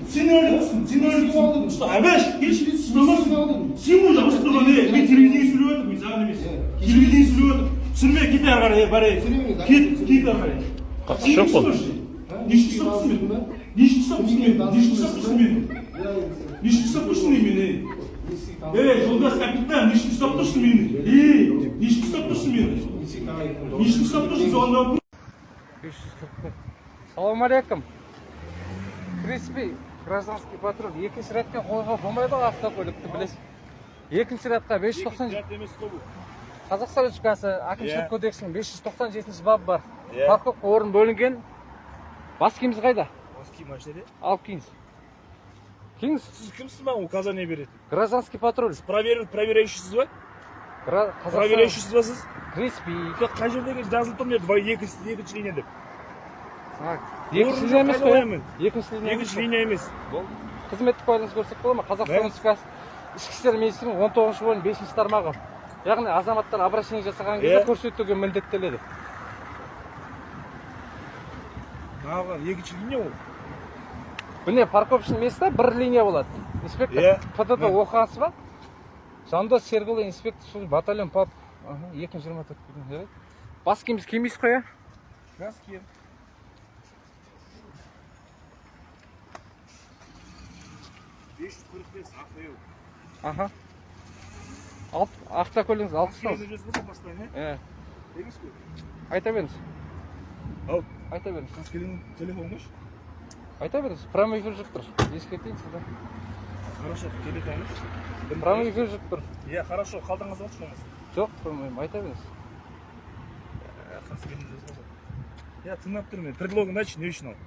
Sen öyle usta. Abaş, geç. Sen bu da usta bana. Ben televizyonu sürüyordum, bir tane mis. Televizyonu sürüyordum. Sürmeye git araya, bari. Git araya. Çok oldu. Nişli sapısın beni. Nişli sapısın beni. Nişli sapısın beni. Nişli sapısın beni. Evet, Yoldaş kapitan, nişli sapısın beni. Nişli sapısın beni. Nişli sapısın sonra. 541. Салам алейкум. Креспи, гражданский патруль. Екінші ретке қойға болмайды ғой автокөлікті білесің. Екінші ретқа 590. Қазақстан Республикасы әкімшілік кодексінің 597 бабы бар. Парковка орын бөлінген. Бас киіміңіз қайда? Бас киім ашты. Алып киіңіз. Киіңіз. Сіз кімсіз маған указание береді? Гражданский патруль. Проверяющийсіз ба? Проверяющийсіз ба сіз? Креспи. Қай жердегі жазылып тұр ме? Екінші линия деп. Екінші линия емес қой. Екінші линия емес. Қызметтік байланыс көрсек бола ма? Қазақстан Республикасы ішкі істер министрінің 19 бөлім 5 тармағы. Яғни азаматтар обращение жасаған кезде көрсетуге міндеттеледі. Екінші линия ол. Міне парковочный место бір линия болады. Инспектор ПТТ оқығансыз ба? Жандос Сергей инспектор батальон ПАП 224. Бас киіміз кимейсіз қой, Бас киім. Аха. Автокөлігіңіз алып тастаңыз. Айта беріңіз. Айта беріңіз. Қаскелің телефон қойшы? Айта беріңіз. Прямой эфир жүріп тұр. Ескертейін сізді. Хорошо, телефон. Прямой эфир жүріп тұр. Хорошо, қалтаңыз алшы болмаса. Жоқ, қоймаймын. Айта беріңіз. Тыңдап тұрмын. Предлогын айтшы, не үшін ол?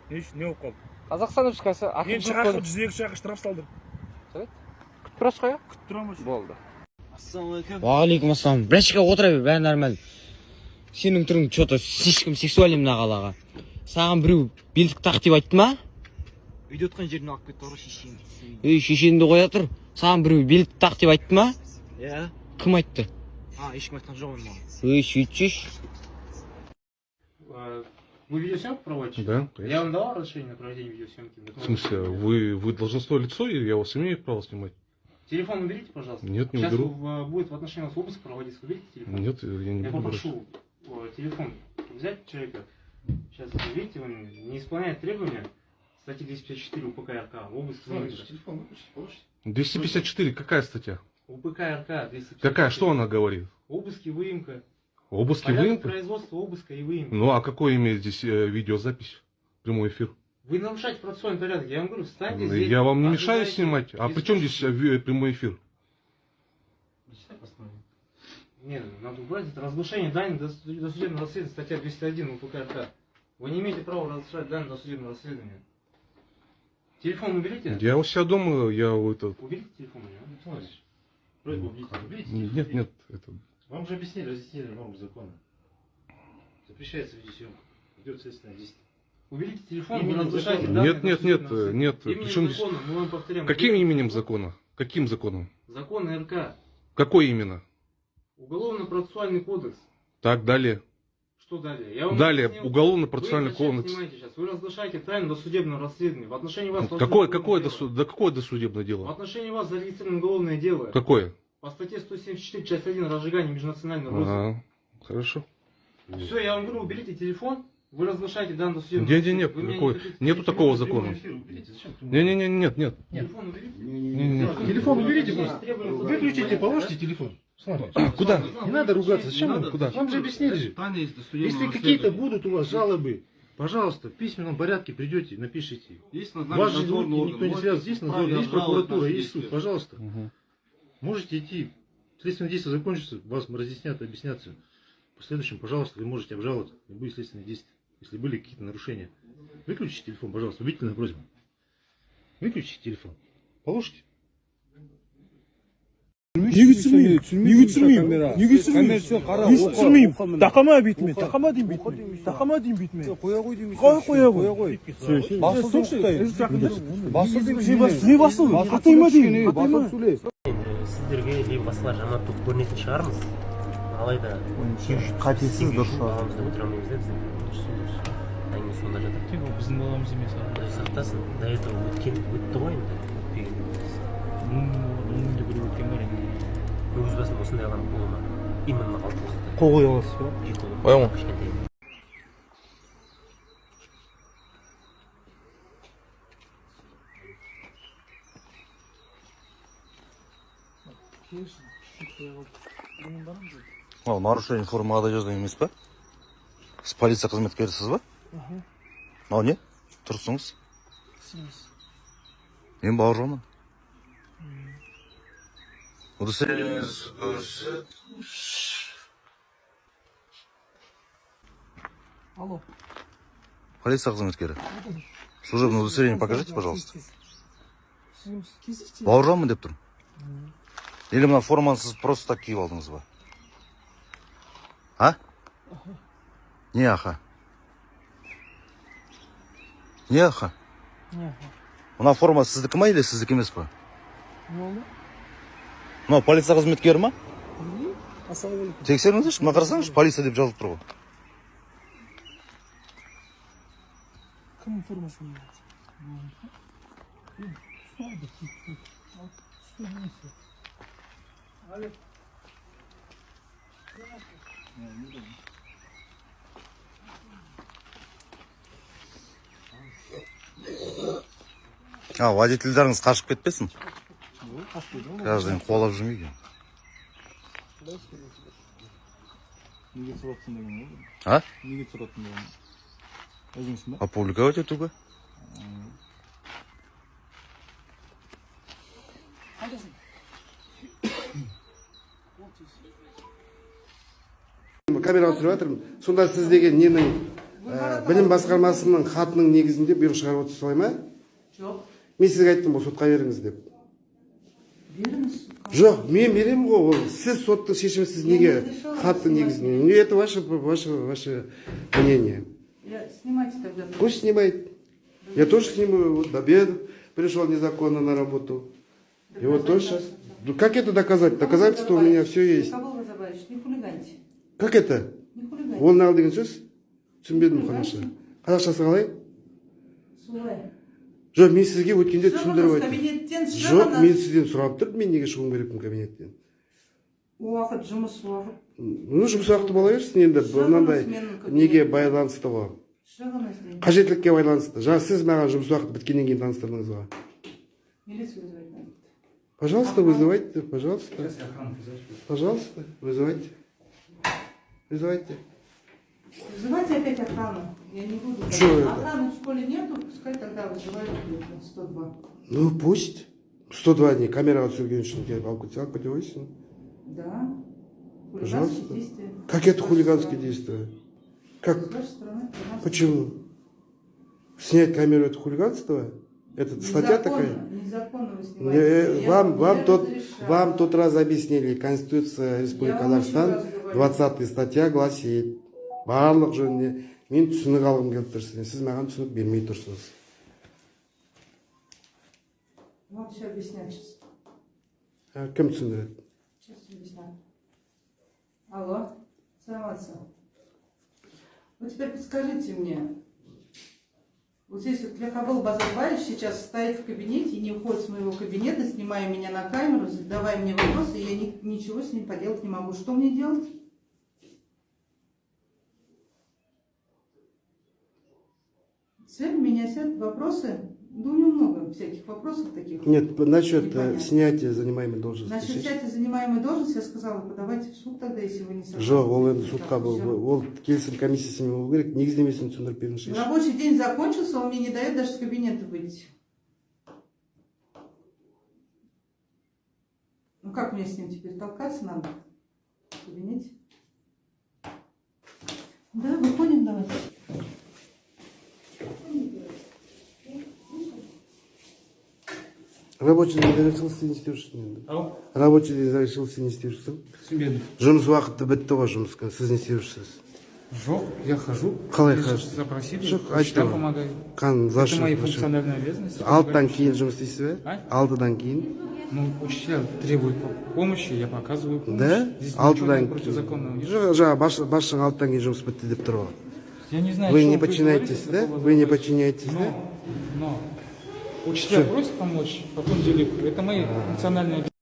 Не үшін, не болып қалды? Қазақстан Республикасы Мен шығақы 102 шақы штраф салдым. Күтіп тұрасыз қой? Күтіп тұрамын. Болды. Ассалаумалейкум. Уағалейкум. Біріншіге отыра бер, бәрі нормально. Сенің түрің что-то слишком сексуальный мына қалаға. Саған біреу белдік тақ деп айтты ма? Үйде отқан жеріне алып кетті ғой шешең. Шешеңді қоя тұр. Саған біреу белдік тақ деп айтты ма? Иә. Кім айтты? Ешкім айтқан жоқ маған. Сөйтсеш. Вы видеосъемку проводите? Да, конечно. Я вам давал разрешение на проведение видеосъемки? В смысле, вы должностное лицо, и я вас имею право снимать? Телефон уберите, пожалуйста. Нет, не уберу. Сейчас будет в отношении вас обыск проводиться. Уберите телефон. Нет, я не буду. Я попрошу телефон взять человека. Сейчас, видите, он не исполняет требования статьи 254 УПК РК. Обыск. Телефон выключите, положите. 254, какая статья? УПК РК 254. Какая, что она говорит? Обыски, выемка. Обыски, Порядок выемка? производства обыска и выемки. Ну, а какой имеет здесь видеозапись? Прямой эфир? Вы нарушаете процессуальный порядок. Я вам говорю, встаньте здесь. Я вам не мешаю снимать. А при чем здесь прямой эфир? Нет, надо убрать это разглашение данных досудебного расследования, статья 201 УПК РК. Вы не имеете права разглашать данные досудебного расследования. Телефон уберите? Я у себя дома, Уберите телефон, Просьба уберите. Нет, это... Вам же разъяснили нормы закона. Запрещается видеосъемка. Идет следственное действие. Уберите телефон, вы разглашаете данные. Нет. Именем закона, мы вам повторяем. Каким именем закона? Каким законом? Закон РК. Какой именно? Уголовно-процессуальный кодекс. Так, далее. Что далее? Я вам Далее, объяснил. уголовно-процессуальный кодекс. Снимаете сейчас. Вы разглашаете тайну досудебного расследования. В отношении вас... Какое досудебное дело? В отношении вас зарегистрировано уголовное дело. Какое? По статье 174, часть 1, разжигание межнационального розыска. Хорошо. Все, я вам говорю, уберите телефон, вы разглашаете данное судебное. Нет, нету такого закона. Нет. Телефон уберите. Телефон уберите просто. Выключите, положите телефон. Куда? Не надо ругаться. Зачем вам? Куда? Вам же объяснили же. Если какие-то будут у вас жалобы, пожалуйста, в письменном порядке придете, напишите. Вас же никто не связан. Здесь надзор, есть прокуратура, есть суд. Пожалуйста. Можете идти. Следственное действие закончится, вас разъяснят, объяснят все. В последующем, пожалуйста, вы можете обжаловать любые следственные действия, если были какие-то нарушения. Выключите телефон, пожалуйста. Убедительная просьба. Выключите телефон. Положите. Неге түсірмеймін? Тақама бетімен, тақама дейін бетімен. Қоя қой. Басыл не басыл? Қатайма дейін. Сіздерге либо басқалар жаман болып көрінетін шығармыз. Алайда қатесіз дұрыс. баламызды өлтіре алмаймыз да біз. өткен ол біздің баламыз емес. Құдай сақтасын, до этого өтті ғой енді, өтпеген емес. Мыңды бір өткен бар енді. Өз басым осындай ғана бола ма? Именно қалды осындай. қол қоя аласыз ба? Қоя ма? Кішкентай. Нарушение формы одежды емес па? Сіз полиция қызметкерісіз ба? Мынау не? Тұрсыңыз? Мен Бауыржанмын. Удостоверениеңіз Алло. Полиция қызметкері. Служебное удостоверение покажите, пожалуйста. Бауыржанмын деп тұрмын. Или мына форманы сіз просто так киіп алдыңыз ба? А? Не аха? Не аха? Мына форма сіздікі ма или сіздікі емес па? Мынау полиция қызметкері ма? Тексеріңізші, мына қарасаңызшы, полиция деп жазылып тұр ғой. Кім формасын? Водительдеріңіз қашып кетпесін? Каждый қуалап жүрмейді. Неге сұраттың деген ғой? А? Неге сұраттың деген? Өзіңсің ба? Опубликовать етуге? Камераға түсіріп жатырмын. Сонда сіз деген ненің білім басқармасының хатының негізінде бұйрық шығарып отырсыз солай ма? Жоқ. Мен сізге айттым ғой, сотқа беріңіз деп. Беріңіз. Жоқ, мен беремін ғой, ол сіз соттың шешімі, сіз неге хаттың негізінде? Это ваше мнение. Снимайте тогда. Пусть снимает. Я тоже снимаю. Вот обед пришел незаконно на работу. И вот тоже сейчас. Ну, как это доказать? Доказательства у меня все есть. Кабыл Назарбаевич, не хулиганьте. Как это? Не хулиганьте. Ол нағыл деген сөз? Түсінбедім қазақша. Қазақшасы қалай? Солай. Жоқ, мен сізге өткенде түсіндіріп айттым. Кабинеттен Жоқ, мен сізден сұрап тұрдым, мен неге шығуым керекпін кабинеттен. Уақыт, жұмыс уақыт. Ну, жұмыс уақыты бола берсін енді, мынандай неге байланысты ғой. Шығыңыз. Қажеттілікке байланысты. Жаңа сіз маған жұмыс уақыты біткеннен кейін таныстырдыңыз ғой. Милицию вызывать. Пожалуйста, вызывайте, пожалуйста. Пожалуйста, вызывайте. Вызывайте. Вызывайте опять охрану. Я не буду. Что это? Охраны в школе нету, пускай тогда вызывают 102. Ну, пусть. 102 дней. Камераға түсірген үшін келіп алып кетсе, алып кете қойсын. Да. Пожалуйста. Хулиганские действия. Как это хулиганские действия? Как? С вашей стороны. Почему? Снять камеру — это хулиганство? Это статья такая? Незаконно вы снимаете. Вам тот раз объяснили. Конституция Республики Казахстан, 20 статья гласит, барлық жөнінде мен түсінік алғым келіп тұр сізден. Сіз маған түсінік бермей тұрсыз. Вот все объяснять сейчас. Кім түсіндіреді? Сейчас объясню. Алло, саламатсың. Вот теперь подскажите мне, вот здесь вот Ляхабыл Базарбаевич сейчас стоит в кабинете и не уходит с моего кабинета, снимая меня на камеру, задавая мне вопросы, и я ничего с ним поделать не могу. Что мне делать? Цель меня сядут вопросы, ну у него много всяких вопросов таких. Нет, насчет снятия занимаемой должности. Насчет снятия занимаемой должности я сказала, подавайте в суд тогда, если вы не согласны. Жоқ, ол енді сотқа ол келісім комиссиясымен болу керек, негіздемесін түсіндіріп беріңізші. Рабочий день закончился, он мне не дает даже с кабинета выйти. Ну как мне с ним теперь толкаться надо в кабинете? Да, выходим давайте. Рабочий день завершился, не істеушісің. Рабочий день завершился, не істеушісің. Түсінбедім. Жұмыс уақыты бітті ғой жұмысқа, сіз не істеушісіз? Жоқ, я хожу. Қалай Меня хожу? Запросили. Жоқ, Всегда айтты ғой. помогаю. Это мои функциональные обязанности. Алтыдан кейін жұмыс істейсіз бе? А? Алтыдан кейін? Ну, учителя требуют помощи, я показываю помощь. Да? Здесь Алтыдан ничего противозаконного нет. Жоқ, жаңа басшының алтыдан кейін жұмыс бітті деп тұр ғой. Я не знаю, Вы что не вы подчиняетесь, говорите да? по поводу Вы не этого. подчиняетесь, да? Но учителя Что? просят помочь, потом делить. Это мои национальные